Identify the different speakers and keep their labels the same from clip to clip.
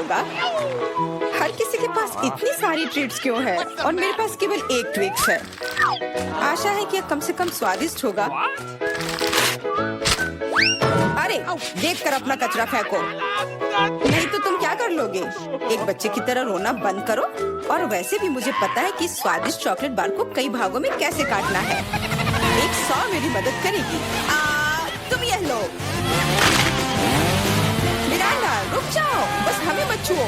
Speaker 1: होगा। हर किसी के पास इतनी सारी ट्रीट्स क्यों है और मेरे पास केवल एक ट्विक्स है। आशा है कि यह कम से कम स्वादिष्ट होगा। अरे देखकर अपना कचरा फेंको, नहीं तो तुम क्या कर लोगे। एक बच्चे की तरह रोना बंद करो। और वैसे भी मुझे पता है कि स्वादिष्ट चॉकलेट बार को कई भागों में कैसे काटना है। एक 100 मेरी मदद करेगी। तुम यह लो। मिरांडा रुक जाओ, बस हमें मत छुओ।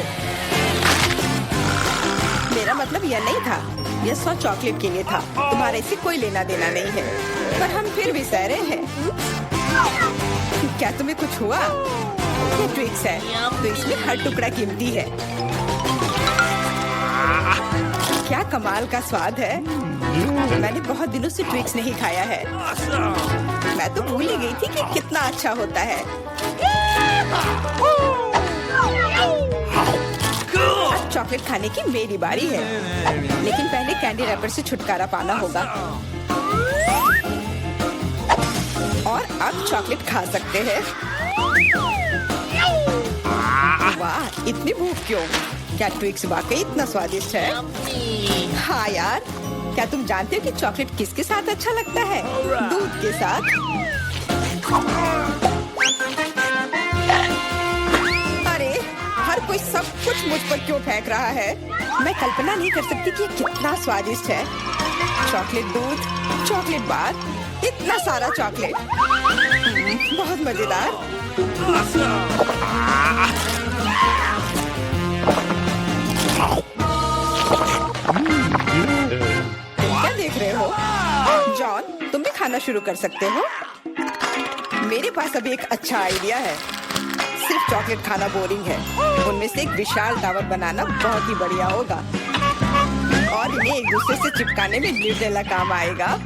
Speaker 1: मेरा मतलब यह नहीं था, यह 100 चॉकलेट के लिए था। तुम्हारे से कोई लेना देना नहीं है, पर हम फिर भी सह रहे हैं। क्या तुम्हें कुछ हुआ? ये ट्विक्स है, तो इसमें हर टुकड़ा कीमती है। क्या कमाल का स्वाद है। मैंने बहुत दिनों से ट्विक्स नहीं खाया है। मैं तो भूल ही गई थी कि कितना अच्छा होता है। अब चॉकलेट खाने की मेरी बारी है, लेकिन पहले कैंडी रैपर से छुटकारा पाना होगा। और अब चॉकलेट खा सकते हैं। वाह, इतनी भूख क्यों? क्या ट्विक्स वाकई इतना स्वादिष्ट है? हाँ यार, क्या तुम जानते हो कि चॉकलेट किसके साथ अच्छा लगता है? दूध के साथ। अरे हर कोई सब कुछ मुझ पर क्यों फेंक रहा है? मैं कल्पना नहीं कर सकती कि ये कितना स्वादिष्ट है। चॉकलेट दूध, चॉकलेट बार, इतना सारा चॉकलेट। बहुत मजेदार। क्या देख रहे हो? जॉन, तुम भी खाना शुरू कर सकते हो। मेरे पास अभी एक अच्छा आइडिया है। सिर्फ चॉकलेट खाना बोरिंग है। उनमें से एक विशाल टावर बनाना बहुत ही बढ़िया होगा और इन्हें एक दूसरे से चिपकाने में निर्देला काम आएगा।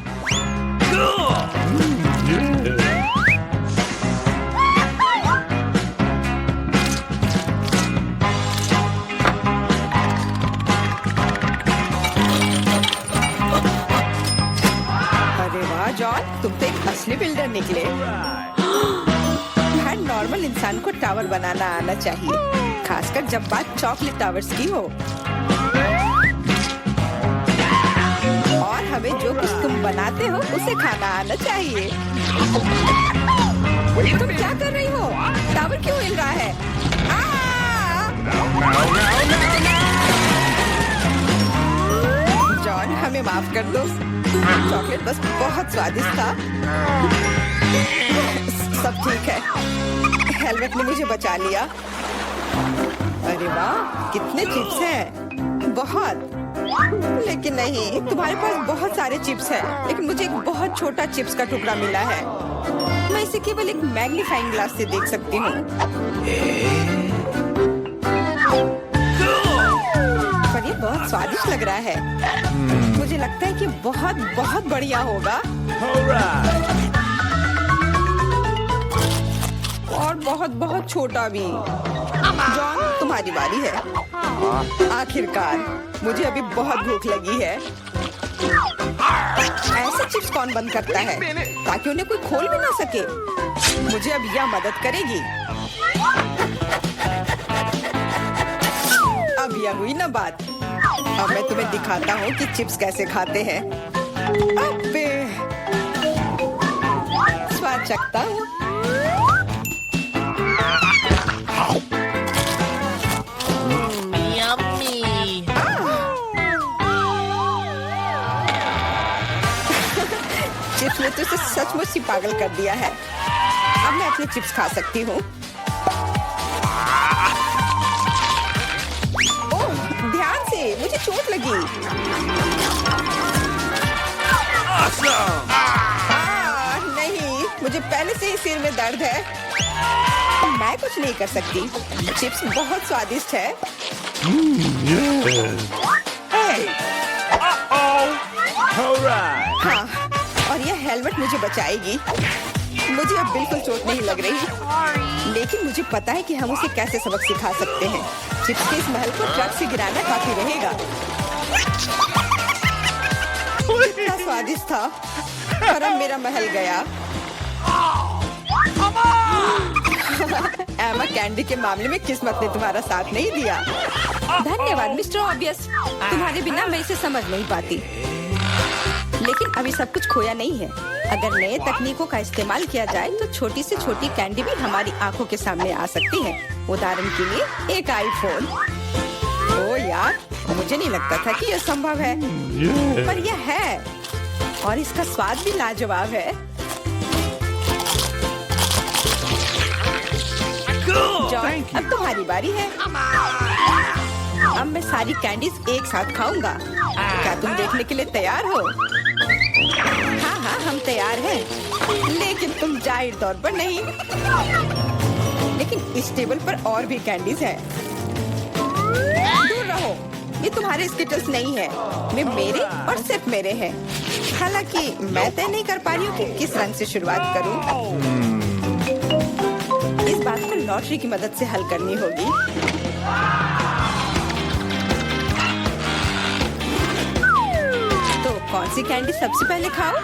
Speaker 1: जॉन, तुम तो एक असली बिल्डर निकले। हर नॉर्मल इंसान को टावर बनाना आना चाहिए, खासकर जब बात चॉकलेट टावर्स की हो। और हमें जो कुछ तुम बनाते हो उसे खाना आना चाहिए। तुम क्या कर रही हो? टावर क्यों हिल रहा है? जॉन, हमें माफ कर दो। चॉकलेट बस बहुत स्वादिष्ट था। सब ठीक है। हेलमेट ने मुझे बचा लिया। अरे वाह, कितने चिप्स हैं। बहुत। लेकिन नहीं, तुम्हारे पास बहुत सारे चिप्स हैं, लेकिन मुझे एक बहुत छोटा चिप्स का टुकड़ा मिला है। मैं इसे केवल एक मैग्नीफाइंग ग्लास से देख सकती हूँ। पर ये बहुत स्वादिष्ट लग रहा है। मुझे लगता है कि बहुत बहुत बढ़िया होगा। और बहुत बहुत छोटा भी। जॉन, तुम्हारी बारी है। आखिरकार, मुझे अभी बहुत भूख लगी है। ऐसे चिप्स कौन बंद करता है ताकि उन्हें कोई खोल भी ना सके? मुझे अब यह मदद करेगी। अब यह हुई ना बात। अब मैं तुम्हें दिखाता हूँ कि चिप्स कैसे खाते हैं। अबे, स्वाद चखता हूँ। चिप्स ने तो इसे सचमुच ही पागल कर दिया है। अब मैं अपने चिप्स खा सकती हूँ। मुझे चोट लगी। नहीं, मुझे पहले से ही सिर में दर्द है। मैं कुछ नहीं कर सकती। चिप्स बहुत स्वादिष्ट है। हाँ, और यह हेलमेट मुझे बचाएगी। मुझे अब बिल्कुल चोट नहीं लग रही, लेकिन मुझे पता है कि हम उसे कैसे सबक सिखा सकते हैं। चिप्स के इस महल को ट्रक से गिराना काफी रहेगा। कितना स्वादिष्ट था, पर अब मेरा महल गया। एमा, कैंडी के मामले में किस्मत ने तुम्हारा साथ नहीं दिया।
Speaker 2: धन्यवाद मिस्टर ऑब्वियस, तुम्हारे बिना मैं इसे समझ नहीं पाती।
Speaker 1: लेकिन अभी सब कुछ खोया नहीं है। अगर नए तकनीकों का इस्तेमाल किया जाए तो छोटी से छोटी कैंडी भी हमारी आंखों के सामने आ सकती है। उदाहरण के लिए एक आईफोन। ओ यार, मुझे नहीं लगता था कि यह संभव है, पर यह है और इसका स्वाद भी लाजवाब है। जॉन, अब तुम्हारी बारी है। अब मैं सारी कैंडीज एक साथ खाऊंगा। क्या तुम देखने के लिए तैयार हो? हाँ हाँ, हम तैयार हैं। लेकिन तुम जाहिर तौर पर नहीं। लेकिन इस टेबल पर और भी कैंडीज हैं। दूर रहो, ये तुम्हारे स्किटल्स नहीं है। वे मेरे और सिर्फ मेरे हैं। हालांकि मैं तय नहीं कर पा रही हूँ कि किस रंग से शुरुआत करूँ। इस बात को लॉटरी की मदद से हल करनी होगी। तो कौन सी कैंडी सबसे पहले खाओ?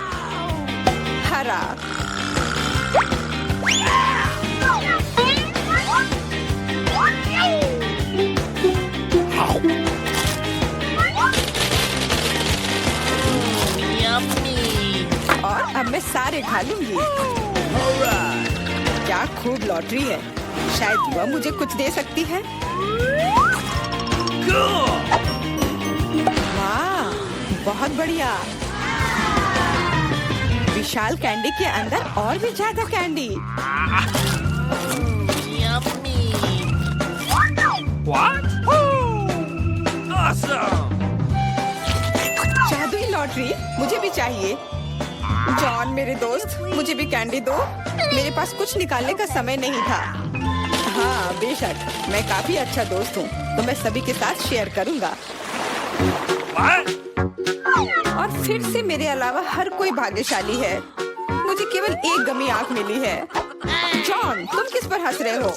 Speaker 1: हरा। और अब मैं सारे खा लूंगी। क्या खूब लॉटरी है। शायद वह मुझे कुछ दे सकती है। वाह, बहुत बढ़िया। विशाल कैंडी के अंदर और भी ज्यादा कैंडी। जादुई लॉटरी मुझे भी चाहिए। जॉन मेरे दोस्त, मुझे भी कैंडी दो। मेरे पास कुछ निकालने का समय नहीं था। हाँ बेशक, मैं काफी अच्छा दोस्त हूँ, तो मैं सभी के साथ शेयर करूँगा। और फिर से मेरे अलावा हर कोई भाग्यशाली है। मुझे केवल एक गमी आँख मिली है। जॉन, तुम किस पर हंस रहे हो?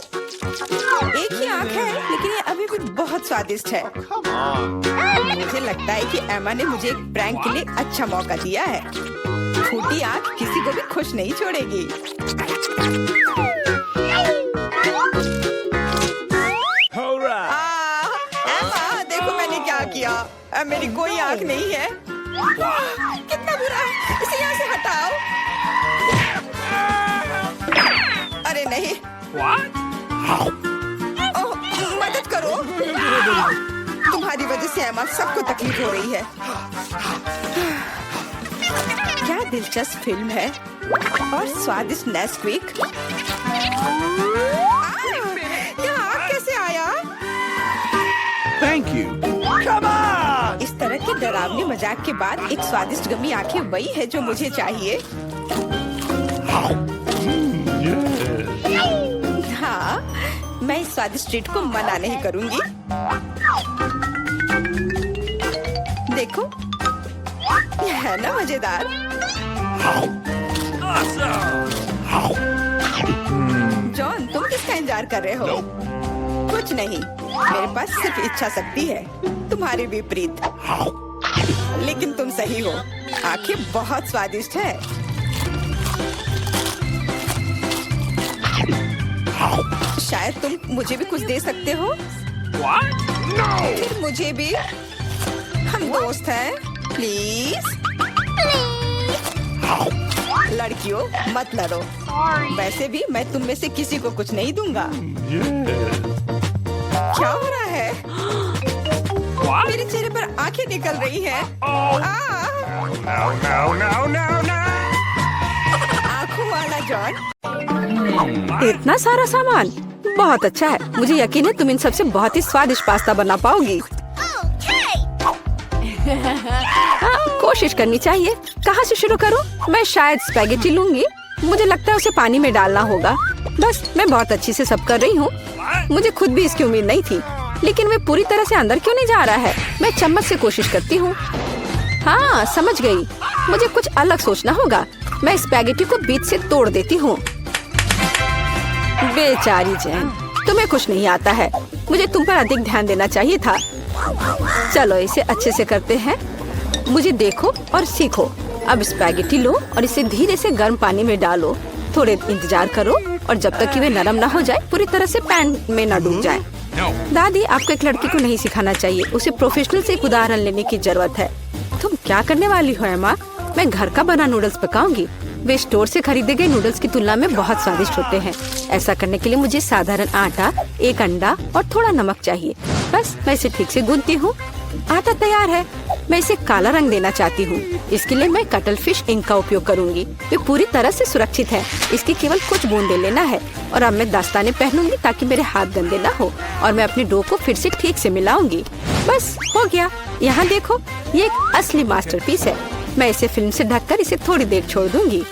Speaker 1: एक ही आँख है, लेकिन ये अभी भी बहुत स्वादिष्ट है। मुझे लगता है कि एमा ने मुझे एक प्रैंक के लिए अच्छा मौका दिया है। फूटी आँख किसी को भी खुश नहीं छोड़ेगी। एमा, देखो मैंने क्या किया। अब मेरी कोई आँख नहीं है। कितना बुरा है, इसे यहाँ से हटाओ। अरे नहीं। ओह, मदद करो। तुम्हारी वजह से एमा, सबको तकलीफ हो रही है। क्या दिलचस्प फिल्म है और स्वादिष्ट नेस्क्विक। यहाँ कैसे आया?
Speaker 3: Thank you. Come on!
Speaker 1: इस तरह के डरावने मजाक के बाद एक स्वादिष्ट गमी आंखें वही है जो मुझे चाहिए। हाँ, मैं इस स्वादिष्ट ट्रीट को मना नहीं करूंगी। देखो, यह है ना मजेदार। जॉन, तुम किसका इंतजार कर रहे हो? कुछ नहीं, मेरे पास सिर्फ इच्छा शक्ति है, तुम्हारे विपरीत। लेकिन तुम सही हो, आंखें बहुत स्वादिष्ट है। शायद तुम मुझे भी कुछ दे सकते हो। फिर मुझे भी। हम दोस्त हैं, प्लीज। लड़कियों, मत लड़ो। वैसे भी मैं तुम में से किसी को कुछ नहीं दूंगा। क्या हो रहा है? मेरे चेहरे पर आंखें निकल रही हैं। आंखों वाला जॉन।
Speaker 2: इतना सारा सामान, बहुत अच्छा है। मुझे यकीन है तुम इन सबसे बहुत ही स्वादिष्ट पास्ता बना पाओगी। कोशिश करनी चाहिए। कहाँ से शुरू करूँ? मैं शायद स्पैगेटी लूंगी। मुझे लगता है उसे पानी में डालना होगा। बस, मैं बहुत अच्छी से सब कर रही हूँ। मुझे खुद भी इसकी उम्मीद नहीं थी, लेकिन वे पूरी तरह से अंदर क्यों नहीं जा रहा है? मैं चम्मच से कोशिश करती हूँ। हाँ, समझ गई। मुझे कुछ अलग सोचना होगा। मैं स्पैगेटी को बीच से तोड़ देती हूँ। बेचारी जैन, तुम्हें कुछ नहीं आता है। मुझे तुम पर अधिक ध्यान देना चाहिए था। चलो इसे अच्छे से करते हैं। मुझे देखो और सीखो। अब स्पैगेटी लो और इसे धीरे से गर्म पानी में डालो। थोड़े इंतजार करो और जब तक कि वे नरम ना हो जाए, पूरी तरह से पैन में ना डूब जाए। दादी, आपको एक लड़की को नहीं सिखाना चाहिए, उसे प्रोफेशनल से एक उदाहरण लेने की जरूरत है। तुम क्या करने वाली हो अम्मा? मैं घर का बना नूडल्स पकाऊंगी। वे स्टोर से खरीदे गए नूडल्स की तुलना में बहुत स्वादिष्ट होते हैं। ऐसा करने के लिए मुझे साधारण आटा, एक अंडा और थोड़ा नमक चाहिए। बस मैं इसे ठीक से गूंथती हूँ। आटा तैयार है। मैं इसे काला रंग देना चाहती हूँ। इसके लिए मैं कटल फिश इंक का उपयोग करूँगी। वे पूरी तरह से सुरक्षित है। इसकी केवल कुछ बूंदे लेना है और अब मैं दस्ताने पहनूंगी ताकि मेरे हाथ गंदे न हो, और मैं अपने डो को फिर से ठीक से मिलाऊंगी। बस हो गया। यहाँ देखो, ये एक असली मास्टरपीस है। मैं इसे फिल्म से ढककर इसे थोड़ी देर छोड़ दूंगी।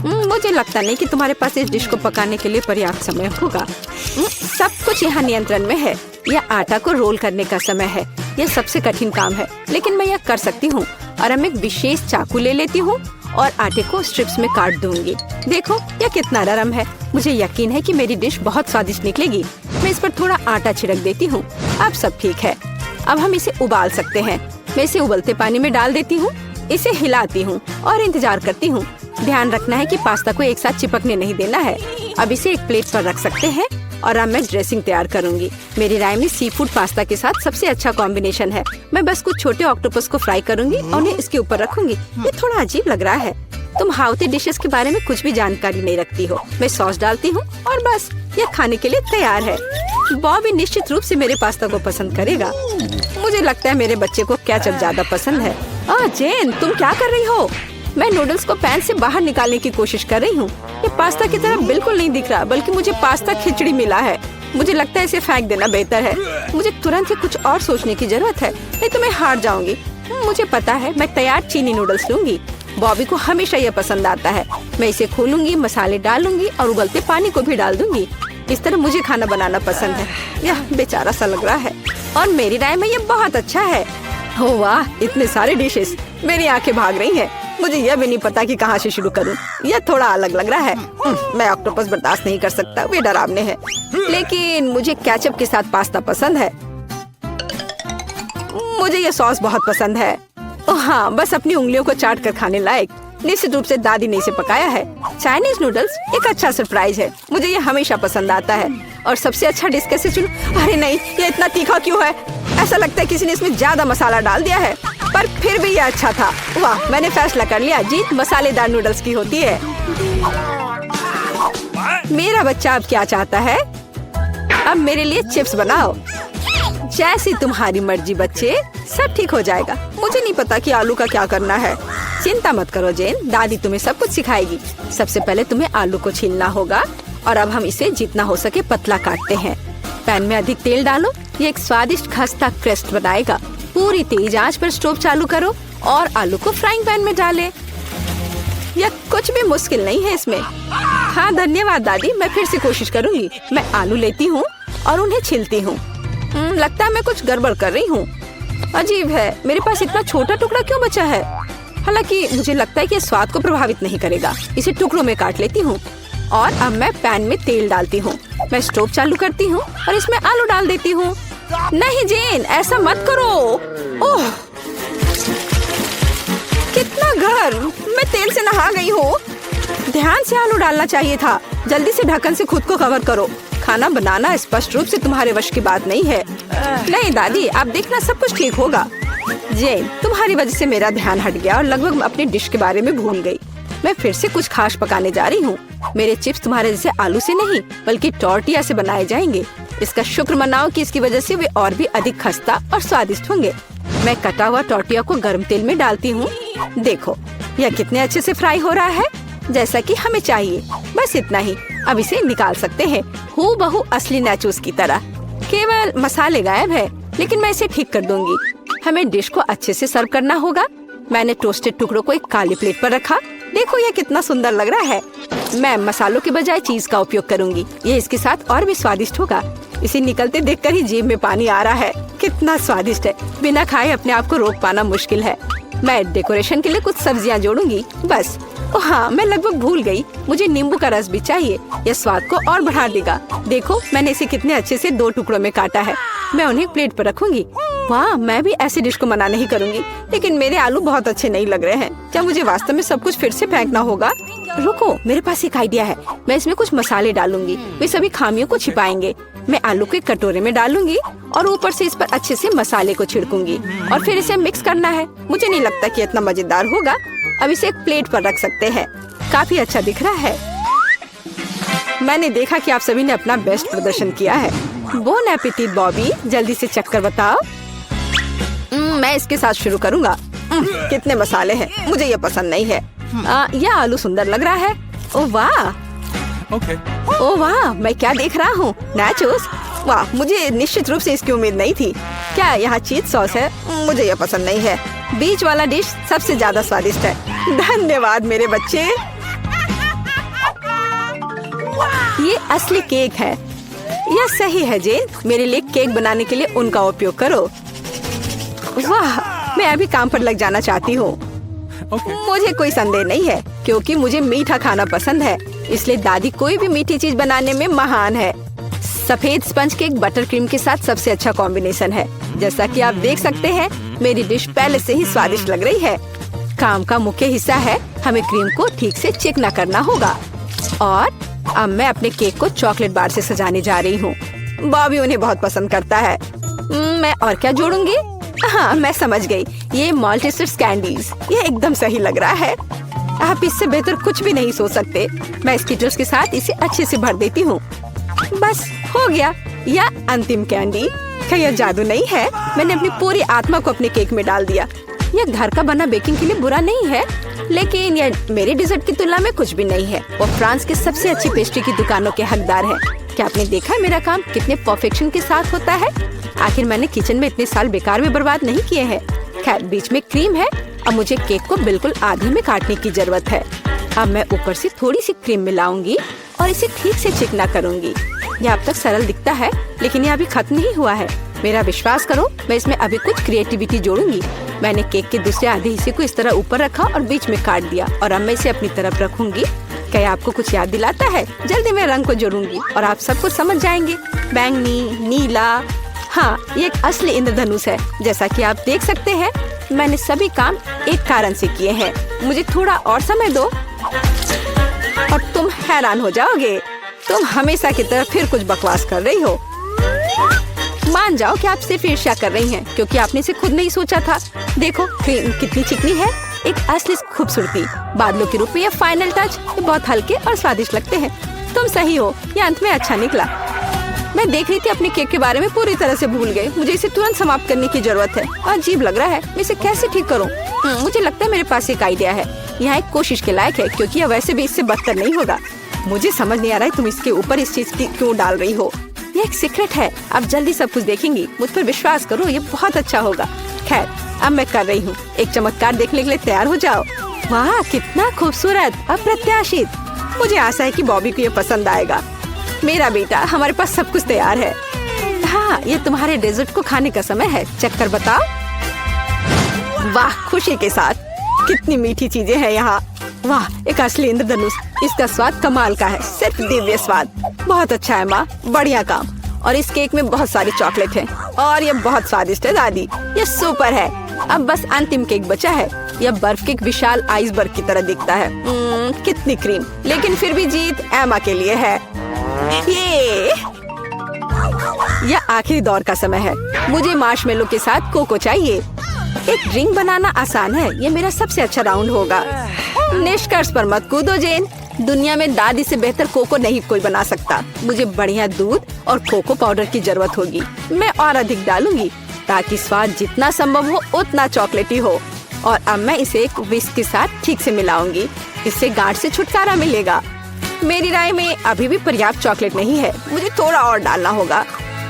Speaker 2: मुझे लगता नहीं कि तुम्हारे पास इस डिश को पकाने के लिए पर्याप्त समय होगा। सब कुछ यहाँ नियंत्रण में है। यह आटा को रोल करने का समय है। यह सबसे कठिन काम है, लेकिन मैं यह कर सकती हूँ। और अब एक विशेष चाकू ले लेती हूँ और आटे को स्ट्रिप्स में काट दूंगी। देखो, यह कितना नरम है। मुझे यकीन है कि मेरी डिश बहुत स्वादिष्ट निकलेगी। मैं इस पर थोड़ा आटा छिड़क देती हूँ। अब सब ठीक है। अब हम इसे उबाल सकते हैं। मैं इसे उबलते पानी में डाल देती हूँ, इसे हिलाती हूँ और इंतजार करती हूँ। ध्यान रखना है कि पास्ता को एक साथ चिपकने नहीं देना है। अब इसे एक प्लेट पर रख सकते हैं और अब मैं ड्रेसिंग तैयार करूंगी। मेरी राय में सी फूड पास्ता के साथ सबसे अच्छा कॉम्बिनेशन है। मैं बस कुछ छोटे ऑक्टोपस को फ्राई करूंगी और उन्हें इसके ऊपर रखूंगी। ये थोड़ा अजीब लग रहा है। तुम हाउती डिशेस के बारे में कुछ भी जानकारी नहीं रखती हो। मैं सॉस डालती हूँ और बस यह खाने के लिए तैयार है। बॉबी निश्चित रूप से मेरे पास्ता को पसंद करेगा। मुझे लगता है मेरे बच्चे को केचप ज्यादा पसंद है। जेन, तुम क्या कर रही हो? मैं नूडल्स को पैन से बाहर निकालने की कोशिश कर रही हूँ। ये पास्ता की तरह बिल्कुल नहीं दिख रहा, बल्कि मुझे पास्ता खिचड़ी मिला है। मुझे लगता है इसे फेंक देना बेहतर है। मुझे तुरंत ही कुछ और सोचने की जरूरत है, नहीं तो मैं हार जाऊंगी। मुझे पता है, मैं तैयार चीनी नूडल्स लूंगी। बॉबी को हमेशा यह पसंद आता है। मैं इसे खोलूंगी, मसाले डालूंगी और उबलते पानी को भी डाल दूंगी। इस तरह मुझे खाना बनाना पसंद है। यह बेचारा सा लग रहा है और मेरी राय में यह बहुत अच्छा है। हो वाह, इतने सारे डिशेस। मेरी आंखें भाग रही हैं। मुझे यह भी नहीं पता कि कहाँ से शुरू करूं। यह थोड़ा अलग लग रहा है। मैं ऑक्टोपस बर्दाश्त नहीं कर सकता, वे डरावने हैं। लेकिन मुझे केचप के साथ पास्ता पसंद है। मुझे यह सॉस बहुत पसंद है। ओह हाँ, बस अपनी उंगलियों को चाट कर खाने लायक। निश्चित रूप से दादी ने इसे पकाया है। चाइनीज नूडल्स एक अच्छा सरप्राइज है। मुझे ये हमेशा पसंद आता है। और सबसे अच्छा डिश कैसे चुनूं? अरे नहीं, ये इतना तीखा क्यों है? ऐसा लगता है किसी ने इसमें ज्यादा मसाला डाल दिया है, पर फिर भी ये अच्छा था। वाह, मैंने फैसला कर लिया, जीत मसालेदार नूडल्स की होती है। मेरा बच्चा अब क्या चाहता है? अब मेरे लिए चिप्स बनाओ। जैसी तुम्हारी मर्जी बच्चे, सब ठीक हो जाएगा। मुझे नहीं पता कि आलू का क्या करना है। चिंता मत करो जेन, दादी तुम्हें सब कुछ सिखाएगी। सबसे पहले तुम्हें आलू को छीलना होगा और अब हम इसे जितना हो सके पतला काटते हैं। पैन में अधिक तेल डालो, ये एक स्वादिष्ट खस्ता क्रेस्ट बनाएगा। पूरी तेज आंच पर स्टोव चालू करो और आलू को फ्राइंग पैन में डालें। यह कुछ भी मुश्किल नहीं है इसमें। हाँ धन्यवाद दादी, मैं फिर से कोशिश करूंगी। मैं आलू लेती हूँ और उन्हें छीलती हूँ। लगता है मैं कुछ गड़बड़ कर रही हूँ। अजीब है, मेरे पास इतना छोटा टुकड़ा क्यों बचा है? हालांकि मुझे लगता है कि स्वाद को प्रभावित नहीं करेगा। इसे टुकड़ों में काट लेती हूँ और अब मैं पैन में तेल डालती हूँ। मैं स्टोव चालू करती हूँ और इसमें आलू डाल देती हूँ। नहीं जेन, ऐसा मत करो। ओह, कितना गर्म! मैं तेल से नहा गई हूँ। ध्यान से आलू डालना चाहिए था। जल्दी से ढक्कन से खुद को कवर करो। खाना बनाना स्पष्ट रूप से तुम्हारे वश की बात नहीं है। नहीं दादी, आप देखना सब कुछ ठीक होगा। जेन, तुम्हारी वजह से मेरा ध्यान हट गया और लगभग अपनी डिश के बारे में भूल गई। मैं फिर से कुछ खास पकाने जा रही हूँ। मेरे चिप्स तुम्हारे जैसे आलू से नहीं, बल्कि टॉर्टिया से बनाए जाएंगे। इसका शुक्र मनाओ कि इसकी वजह से वे और भी अधिक खस्ता और स्वादिष्ट होंगे। मैं कटा हुआ टॉर्टिया को गर्म तेल में डालती हूँ। देखो, यह कितने अच्छे से फ्राई हो रहा है, जैसा कि हमें चाहिए। बस इतना ही। अब इसे निकाल सकते हैं, हूबहू असली नाचोस की तरह। केवल मसाले गायब है, लेकिन मैं इसे ठीक कर दूंगी। हमें डिश को अच्छे से सर्व करना होगा। मैंने टोस्टेड टुकड़ों को एक काली प्लेट पर रखा। देखो, यह कितना सुंदर लग रहा है। मैं मसालों के बजाय चीज का उपयोग करूंगी। ये इसके साथ और भी स्वादिष्ट होगा। इसे निकलते देखकर ही जीभ में पानी आ रहा है। कितना स्वादिष्ट है। बिना खाए अपने आप को रोक पाना मुश्किल है। मैं डेकोरेशन के लिए कुछ सब्जियां जोड़ूंगी। बस हाँ, मैं लगभग भूल गई। मुझे नींबू का रस भी चाहिए। यह स्वाद को और बढ़ा देगा। देखो, मैंने इसे कितने अच्छे से 2 टुकड़ों में काटा है। मैं उन्हें प्लेट पर रखूंगी। वाह, मैं भी ऐसी डिश को मना नहीं करूंगी, लेकिन मेरे आलू बहुत अच्छे नहीं लग रहे हैं। क्या मुझे वास्तव में सब कुछ फिर से फेंकना होगा? रुको, मेरे पास एक आइडिया है। मैं इसमें कुछ मसाले डालूंगी, वे सभी खामियों को छिपाएंगे। मैं आलू को एक कटोरे में डालूंगी और ऊपर से इस पर अच्छे से मसाले को छिड़कूंगी और फिर इसे मिक्स करना है। मुझे नहीं लगता कि इतना मजेदार होगा। अब इसे एक प्लेट पर रख सकते हैं। काफी अच्छा दिख रहा है। मैंने देखा कि आप सभी ने अपना बेस्ट प्रदर्शन किया है। बोन एपेटिट बॉबी, जल्दी से चख कर बताओ। मैं इसके साथ शुरू करूंगा। कितने मसाले हैं, मुझे ये पसंद नहीं है। यह आलू सुंदर लग रहा है। ओह वाह, ओह वाह, मैं क्या देख रहा हूँ? नाचोस। वाह, मुझे निश्चित रूप से इसकी उम्मीद नहीं थी। क्या यहाँ चीज सॉस है? मुझे यह पसंद नहीं है। बीच वाला डिश सबसे ज्यादा स्वादिष्ट है। धन्यवाद मेरे बच्चे। ये असली केक है। यह सही है जेन। मेरे लिए केक बनाने के लिए उनका उपयोग करो। वाह, मैं अभी काम पर लग जाना चाहती हूँ। मुझे कोई संदेह नहीं है क्योंकि मुझे मीठा खाना पसंद है, इसलिए दादी कोई भी मीठी चीज बनाने में महान है। सफेद स्पंज केक बटर क्रीम के साथ सबसे अच्छा कॉम्बिनेशन है। जैसा कि आप देख सकते हैं, मेरी डिश पहले से ही स्वादिष्ट लग रही है। काम का मुख्य हिस्सा है, हमें क्रीम को ठीक से चिकना करना होगा। और अब मैं अपने केक को चॉकलेट बार से सजाने जा रही हूँ। बॉबी उन्हें बहुत पसंद करता है। मैं और क्या जोड़ूंगी? हाँ, मैं समझ गई। ये मल्टीस्टिक्स कैंडीज, ये एकदम सही लग रहा है। आप इससे बेहतर कुछ भी नहीं सोच सकते। मैं स्किटल्स के साथ इसे अच्छे से भर देती हूँ। बस हो गया। यह अंतिम कैंडी। क्या यह जादू नहीं है? मैंने अपनी पूरी आत्मा को अपने केक में डाल दिया। यह घर का बना बेकिंग के लिए बुरा नहीं है, लेकिन यह मेरे डिजर्ट की तुलना में कुछ भी नहीं है। वो फ्रांस के सबसे अच्छी पेस्ट्री की दुकानों के हकदार हैं। क्या आपने देखा है मेरा काम कितने परफेक्शन के साथ होता है? आखिर मैंने किचन में इतने साल बेकार में बर्बाद नहीं किए हैं। खैर, बीच में क्रीम है। अब मुझे केक को बिल्कुल आधे में काटने की जरूरत है। अब मैं ऊपर से थोड़ी सी क्रीम मिलाऊंगी और इसे ठीक से चिकना करूंगी। यह अब तक सरल दिखता है, लेकिन यह अभी खत्म नहीं हुआ है। मेरा विश्वास करो, मैं इसमें अभी कुछ क्रिएटिविटी जोड़ूंगी। मैंने केक के दूसरे आधे हिस्से को इस तरह ऊपर रखा और बीच में काट दिया और अब मैं इसे अपनी तरफ रखूंगी। क्या आपको कुछ याद दिलाता है? जल्दी मैं रंग को जोड़ूंगी और आप सब कुछ समझ जाएंगे। बैंगनी, नीला। हाँ, ये एक असली इंद्रधनुष है। जैसा कि आप देख सकते हैं, मैंने सभी काम एक कारण से किए हैं। मुझे थोड़ा और समय दो और तुम हैरान हो जाओगे। तुम हमेशा की तरह फिर कुछ बकवास कर रही हो। मान जाओ कि आप सिर्फ ईर्ष्या कर रही हैं, क्योंकि आपने इसे खुद नहीं सोचा था। देखो क्रीम कितनी चिकनी है, एक असली खूबसूरती। बादलों के रूप में यह फाइनल टच। ये बहुत हल्के और स्वादिष्ट लगते हैं। तुम सही हो, यह अंत में अच्छा निकला। मैं देख रही थी अपने केक के बारे में पूरी तरह से भूल गई। मुझे इसे तुरंत समाप्त करने की जरूरत है। अजीब लग रहा है, मैं इसे कैसे ठीक करूं? मुझे लगता है मेरे पास एक आइडिया है। यह एक कोशिश के लायक है, क्योंकि यह वैसे भी इससे बदतर नहीं होगा। मुझे समझ नहीं आ रहा है तुम इसके ऊपर इस चीज की क्यों डाल रही हो। ये एक सीक्रेट है। अब जल्दी सब कुछ देखेंगी। मुझ पर विश्वास करो, ये बहुत अच्छा होगा। खैर, अब मैं कर रही हूँ। एक चमत्कार देखने के लिए तैयार हो जाओ। वाह, कितना खूबसूरत, अप्रत्याशित। मुझे आशा है कि बॉबी को ये पसंद आएगा। मेरा बेटा, हमारे पास सब कुछ तैयार है। हाँ, ये तुम्हारे डेजर्ट को खाने का समय है। चख कर बताओ। वाह, खुशी के साथ। कितनी मीठी चीजें हैं यहाँ। वाह, एक असली इंद्रधनुष। इसका स्वाद कमाल का है, सिर्फ दिव्य स्वाद। बहुत अच्छा है माँ, बढ़िया काम। और इस केक में बहुत सारी चॉकलेट है और ये बहुत स्वादिष्ट है दादी। ये सुपर है। अब बस अंतिम केक बचा है। यह बर्फ के एक विशाल आइसबर्ग की तरह दिखता है। कितनी क्रीम, लेकिन फिर भी जीत एमा के लिए है। यह आखिरी दौर का समय है। मुझे मार्शमेलो के साथ कोको चाहिए। एक ड्रिंक बनाना आसान है। ये मेरा सबसे अच्छा राउंड होगा। निष्कर्ष पर मत कूदो जेन। दुनिया में दादी से बेहतर कोको नहीं कोई बना सकता। मुझे बढ़िया दूध और कोको पाउडर की जरूरत होगी। मैं और अधिक डालूंगी ताकि स्वाद जितना संभव हो उतना चॉकलेटी हो। और अब मैं इसे एक विस्क के साथ ठीक से मिलाऊंगी। इससे गांठ से छुटकारा मिलेगा। मेरी राय में अभी भी पर्याप्त चॉकलेट नहीं है। मुझे थोड़ा और डालना होगा।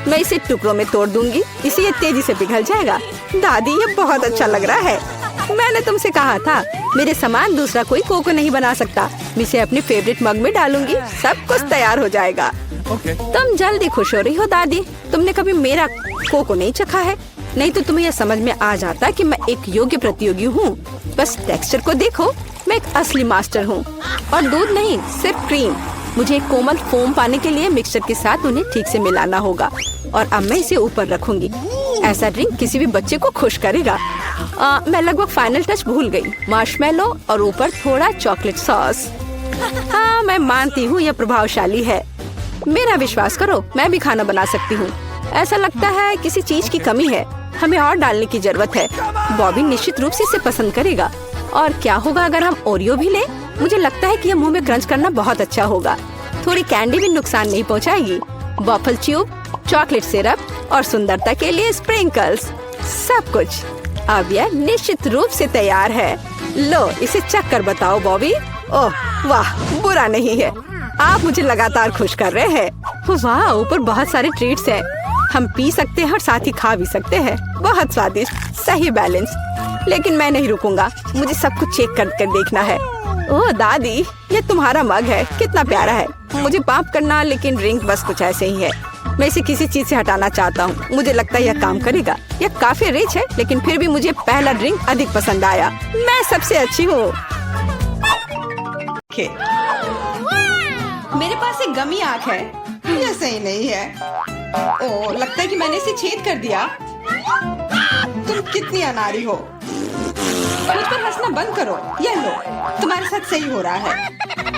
Speaker 2: मैं इसे टुकड़ों में तोड़ दूंगी, इससे ये तेजी से पिघल जाएगा। दादी, ये बहुत अच्छा लग रहा है। मैंने तुमसे कहा था, मेरे समान दूसरा कोई कोको नहीं बना सकता। मैं इसे अपने फेवरेट मग में डालूंगी। सब कुछ तैयार हो जाएगा। तुम जल्दी खुश हो रही हो दादी। तुमने कभी मेरा कोको नहीं चखा है, नहीं तो तुम्हें यह समझ में आ जाता कि मैं एक योग्य प्रतियोगी हूँ। बस टेक्सचर को देखो, मैं एक असली मास्टर हूँ। और दूध नहीं, सिर्फ क्रीम। मुझे एक कोमल फोम पाने के लिए मिक्सचर के साथ उन्हें ठीक से मिलाना होगा। और अब मैं इसे ऊपर रखूंगी। ऐसा ड्रिंक किसी भी बच्चे को खुश करेगा। मैं लगभग फाइनल टच भूल गई, मार्शमेलो और ऊपर थोड़ा चॉकलेट सॉस। हाँ, मैं मानती हूँ यह प्रभावशाली है। मेरा विश्वास करो, मैं भी खाना बना सकती हूँ। ऐसा लगता है किसी चीज की कमी है, हमें और डालने की जरूरत है। बॉबी निश्चित रूप से इसे पसंद करेगा। और क्या होगा अगर हम ओरियो भी लें? मुझे लगता है कि यह मुंह में क्रंच करना बहुत अच्छा होगा। थोड़ी कैंडी भी नुकसान नहीं पहुंचाएगी। वॉफल ट्यूब, चॉकलेट सिरप और सुंदरता के लिए स्प्रिंकल्स, सब कुछ। अब यह निश्चित रूप से तैयार है। लो, इसे चख कर बताओ बॉबी। ओह वाह, बुरा नहीं है। आप मुझे लगातार खुश कर रहे हैं। वाह, ऊपर बहुत सारे ट्रीट्स हैं। हम पी सकते हैं और साथ ही खा भी सकते हैं। बहुत स्वादिष्ट, सही बैलेंस। लेकिन मैं नहीं रुकूंगा, मुझे सब कुछ चेक कर देखना है। ओह दादी, ये तुम्हारा मग है, कितना प्यारा है। मुझे माफ करना, लेकिन ड्रिंक बस कुछ ऐसे ही है। मैं इसे किसी चीज से हटाना चाहता हूँ। मुझे लगता है यह काम करेगा। यह काफी रिच है, लेकिन फिर भी मुझे पहला ड्रिंक अधिक पसंद आया। मैं सबसे अच्छी हूँ।
Speaker 1: मेरे पास एक गमी आँख है, यह सही नहीं है। ओह, लगता है कि मैंने इसे छेद कर दिया। तुम कितनी अनाड़ी हो। मुझ पर हंसना बंद करो। यह लो, तुम्हारे साथ सही हो रहा है।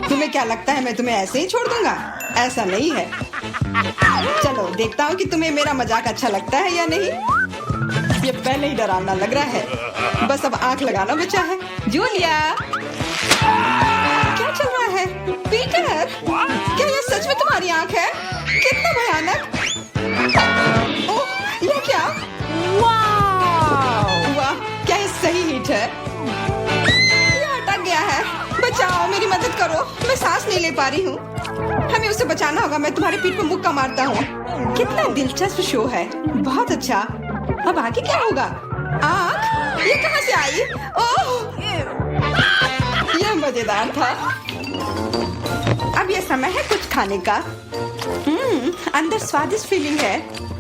Speaker 1: तुम्हें क्या लगता है मैं तुम्हें ऐसे ही छोड़ दूंगा? ऐसा नहीं है। चलो देखता हूँ कि तुम्हें मेरा मजाक अच्छा लगता है या नहीं। ये पहले ही डरावना लग रहा है। बस अब आंख लगाना बचा है। जूलिया, क्या चल रहा है? पीटर, क्या यह सच में तुम्हारी आंख है? कितना भयानक। ओह, यह क्या? वाह, क्या ये सही हिट है? यह अटक गया है। बचाओ, मेरी मदद करो, मैं सांस नहीं ले पा रही हूँ। हमें उसे बचाना होगा। मैं तुम्हारे पीठ पर मुक्का मारता हूँ। कितना दिलचस्प शो है। बहुत अच्छा। अब आगे क्या होगा? आँख? ये कहाँ से आई? ओह, यह मजेदार था। अब यह समय है कुछ खाने का। अंदर स्वादिष्ट फीलिंग है।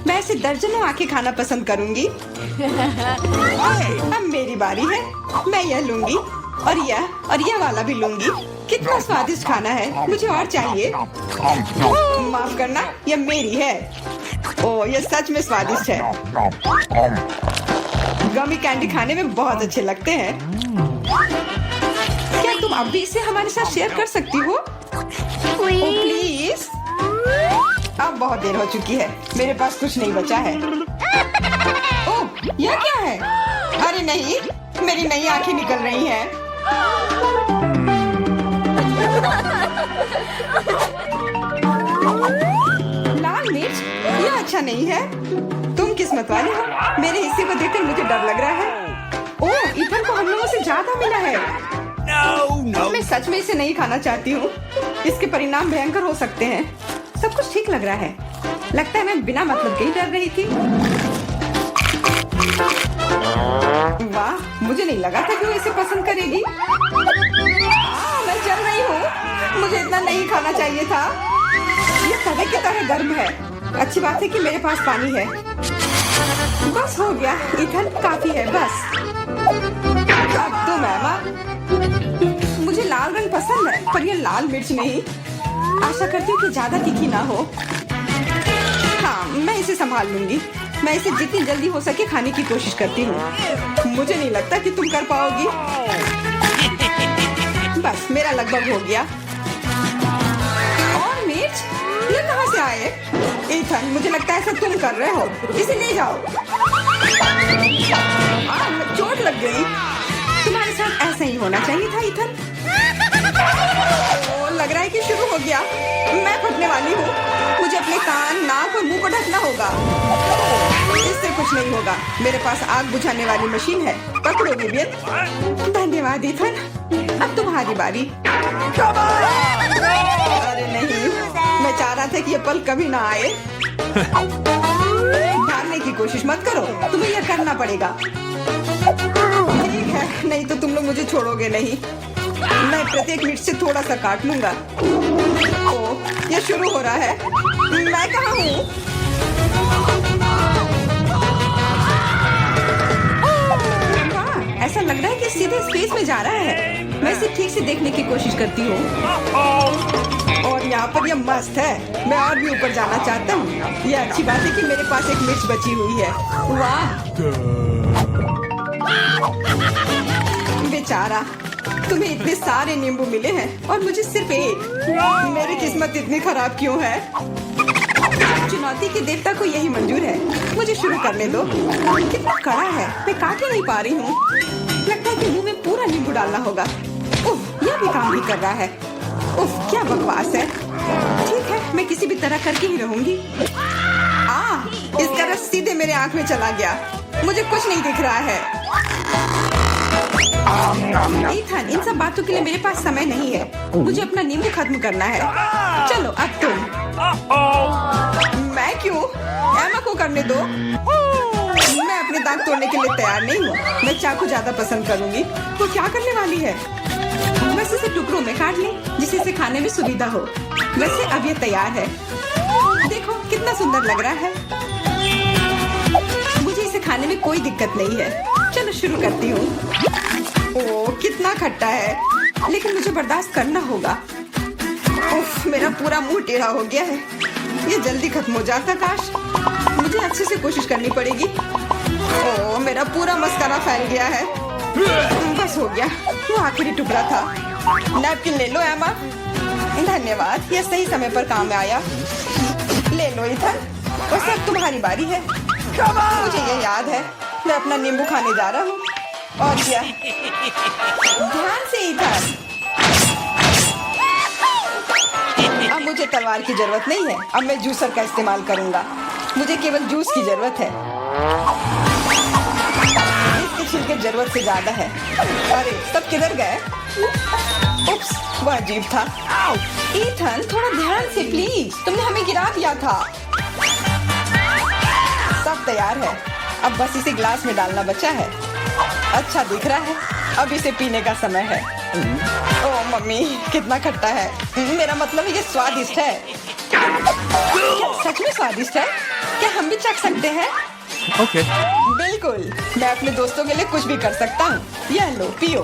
Speaker 1: मैं ऐसे दर्जनों आंखें खाना पसंद करूंगी। अब मेरी बारी है। मैं यह लूंगी और यह वाला भी लूंगी। कितना स्वादिष्ट खाना है। मुझे और चाहिए। माफ करना, यह मेरी है। ओह, यह सच में स्वादिष्ट है। गमी कैंडी खाने में बहुत अच्छे लगते हैं। क्या तुम अब भी इसे हमारे साथ शेयर कर सकती हो? प्लीज। अब बहुत देर हो चुकी है, मेरे पास कुछ नहीं बचा है। ओह, यह क्या है? अरे नहीं, मेरी नई आंखें निकल रही हैं। लाल मिर्च, यह अच्छा नहीं है। तुम किस्मत वाले हो। मेरे हिस्से को देखकर मुझे डर लग रहा है। ओह, इथन को हम लोगों से ज्यादा मिला है। मैं सच में इसे नहीं खाना चाहती हूँ। इसके परिणाम भयंकर हो सकते हैं। सब कुछ ठीक लग रहा है। लगता है मैं बिना मतलब के ही डर रही थी। वाह, मुझे नहीं लगा था कि वो इसे पसंद करेगी। मैं चल रही हूँ। मुझे इतना नहीं खाना चाहिए था। ये तवे की तरह गर्म है। अच्छी बात है कि मेरे पास पानी है। बस हो गया, इथन काफी है। बस अब तुम एमा। मुझे लाल रंग पसंद है, पर ये लाल मिर्च नहीं। आशा करती हूँ कि ज्यादा तीखी ना हो। हाँ, मैं इसे संभाल लूंगी। मैं इसे जितनी जल्दी हो सके खाने की कोशिश करती हूँ। मुझे नहीं लगता कि तुम कर पाओगी। बस मेरा लगभग हो गया। और मिर्च, ये कहाँ से आए? इथन, मुझे लगता है ऐसा तुम कर रहे हो। इसे ले जाओ। चोट लग गई। तुम्हारे साथ ऐसा ही होना चाहिए था इथन। लग रहा है कि शुरू हो गया। मैं फटने वाली हूँ। मुझे अपने कान, नाक और मुंह को ढकना होगा। इससे कुछ नहीं होगा। मेरे पास आग बुझाने वाली मशीन है। पकड़ो विवियन। धन्यवाद इथन। अब तुम्हारी बारी। अरे नहीं, मैं चाह रहा था कि ये पल कभी ना आए। भागने की कोशिश मत करो, तुम्हें यह करना पड़ेगा। ठीक है, नहीं तो तुम लोग मुझे छोड़ोगे नहीं। मैं प्रत्येक मिनट से थोड़ा सा काट लूंगा। ओह, यह शुरू हो रहा है। मैं कहाँ हूँ? वाह, ऐसा लग रहा है कि सीधे स्पेस में जा रहा है। मैं इसे ठीक से देखने की कोशिश करती हूँ। और यहाँ पर यह मस्त है। मैं और भी ऊपर जाना चाहता हूँ। यह अच्छी बात है कि मेरे पास एक मिर्च बची हुई है। वाह, बेचारा, तुम्हें इतने सारे नींबू मिले हैं और मुझे सिर्फ एक। मेरी किस्मत इतनी खराब क्यों है? चुनौती के देवता को यही मंजूर है। मुझे शुरू करने दो। कितना कड़ा है, मैं काट ही नहीं पा रही हूँ। लगता है कि मुंह में पूरा नींबू डालना होगा। उफ, यह भी काम नहीं कर रहा है। उफ, क्या बकवास है। ठीक है, मैं किसी भी तरह करके ही रहूंगी। इसका रस सीधे मेरे आंख में चला गया। मुझे कुछ नहीं दिख रहा है। ईथन, इन सब बातों के लिए मेरे पास समय नहीं है। मुझे अपना नींबू खत्म करना है। चलो अब तुम। मैं क्यों? एमा को करने दो। मैं अपने दांत तोड़ने के लिए तैयार नहीं हूँ। मैं चाकू ज्यादा पसंद करूंगी। वो क्या करने वाली है? बस इसे टुकड़ों में काट लें, जिससे इसे खाने में सुविधा हो। वैसे अब ये तैयार है। देखो कितना सुंदर लग रहा है। मुझे इसे खाने में कोई दिक्कत नहीं है। चलो शुरू करती हूँ। ओह, कितना खट्टा है, लेकिन मुझे बर्दाश्त करना होगा। उफ, मेरा पूरा मुंह टेढ़ा हो गया है। ये जल्दी खत्म हो जाता काश। मुझे अच्छे से कोशिश करनी पड़ेगी। ओह, मेरा पूरा मस्कारा फैल गया है। बस हो गया, वो आखिरी टुकड़ा था। नैपकिन ले लो एमा। धन्यवाद, यह सही समय पर काम में आया। ले लो इथन, बस अब तुम्हारी बारी है। मुझे ये याद है, मैं अपना नींबू खाने जा रहा हूँ। और क्या? ध्यान से इथन। अब मुझे तलवार की जरूरत नहीं है। अब मैं जूसर का इस्तेमाल करूंगा। मुझे केवल जूस की जरूरत है। इसके छिलके जरूरत से ज्यादा है। अरे सब किधर गए? उप्स, वह अजीब था। ईथन, थोड़ा ध्यान से प्लीज, तुमने हमें गिरा दिया था। सब तैयार है। अब बस इसे ग्लास में डालना बचा है। अच्छा दिख रहा है। अब इसे पीने का समय है। ओह मम्मी, कितना खट्टा है। मेरा मतलब ये स्वादिष्ट है। क्या सच में स्वादिष्ट है? क्या हम भी चख सकते हैं?
Speaker 3: Okay.
Speaker 1: बिल्कुल, मैं अपने दोस्तों के लिए कुछ भी कर सकता हूँ। यह लो, पियो।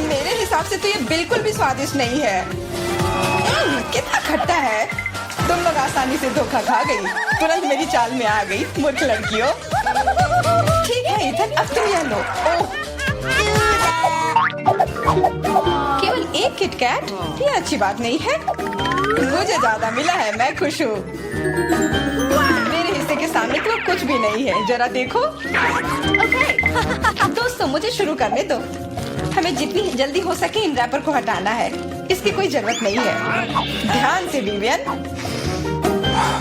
Speaker 1: मेरे हिसाब से तो ये बिल्कुल भी स्वादिष्ट नहीं है। कितना खट्टा है। तुम लोग आसानी से धोखा खा गई। तुरंत मेरी चाल में आ गई, मूर्ख लड़कियों। ठीक है इथन, अब तुम यह लो। ओह, केवल एक किटकैट? ये अच्छी बात नहीं है। मुझे ज्यादा मिला है, मैं खुश हूँ। मेरे हिस्से के सामने तो कुछ भी नहीं है। जरा देखो। दोस्तों, मुझे शुरू करने दो। हमें जितनी जल्दी हो सके इन रैपर को हटाना है। इसकी कोई जरूरत नहीं है। ध्यान से विवियन।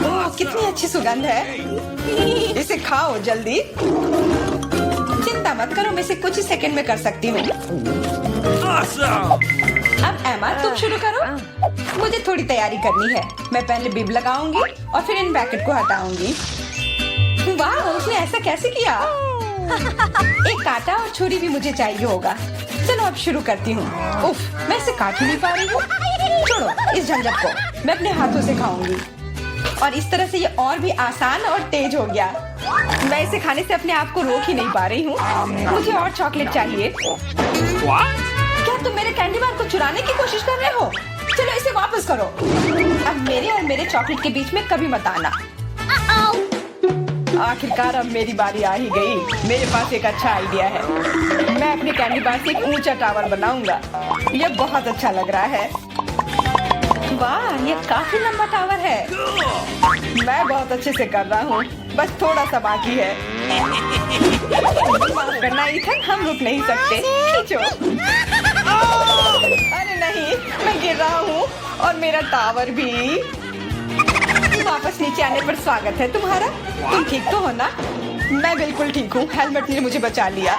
Speaker 1: ओह, कितनी अच्छी सुगंध है। इसे खाओ जल्दी। चिंता मत करो, मैं इसे कुछ ही सेकंड में कर सकती हूँ। अब एमा, तुम शुरू करो। मुझे थोड़ी तैयारी करनी है। मैं पहले बिब लगाऊंगी और फिर इन ब्रैकेट को हटाऊंगी। वाह, उसने ऐसा कैसे किया? एक कांटा और छुरी भी मुझे चाहिए होगा। चलो अब शुरू करती हूँ। उफ, मैं इसे काट ही नहीं पा रही हूँ। छोड़ो इस झंझट को, मैं अपने हाथों से खाऊंगी। और इस तरह से ये और भी आसान और तेज हो गया। मैं इसे खाने से अपने आप को रोक ही नहीं पा रही हूँ। मुझे और चॉकलेट चाहिए। क्या तुम मेरे कैंडी बार को चुराने की कोशिश कर रहे हो? चलो इसे वापस करो। अब मेरे और मेरे चॉकलेट के बीच में कभी मत आना। आखिरकार अब मेरी बारी आ ही गई। मेरे पास एक अच्छा आइडिया है। मैं अपने कैंडी बार से एक ऊंचा टावर बनाऊंगा। यह बहुत अच्छा लग रहा है। वाह, ये काफी लंबा टावर है। मैं बहुत अच्छे से कर रहा हूँ, बस थोड़ा सा बाकी है। माफ करना इथन, हम रुक नहीं सकते। खींचो। अरे नहीं, मैं गिर रहा हूँ और मेरा टावर भी। वापस नीचे आने पर स्वागत है तुम्हारा। तुम ठीक तो हो ना? मैं बिल्कुल ठीक हूँ। हेलमेट ने मुझे बचा लिया।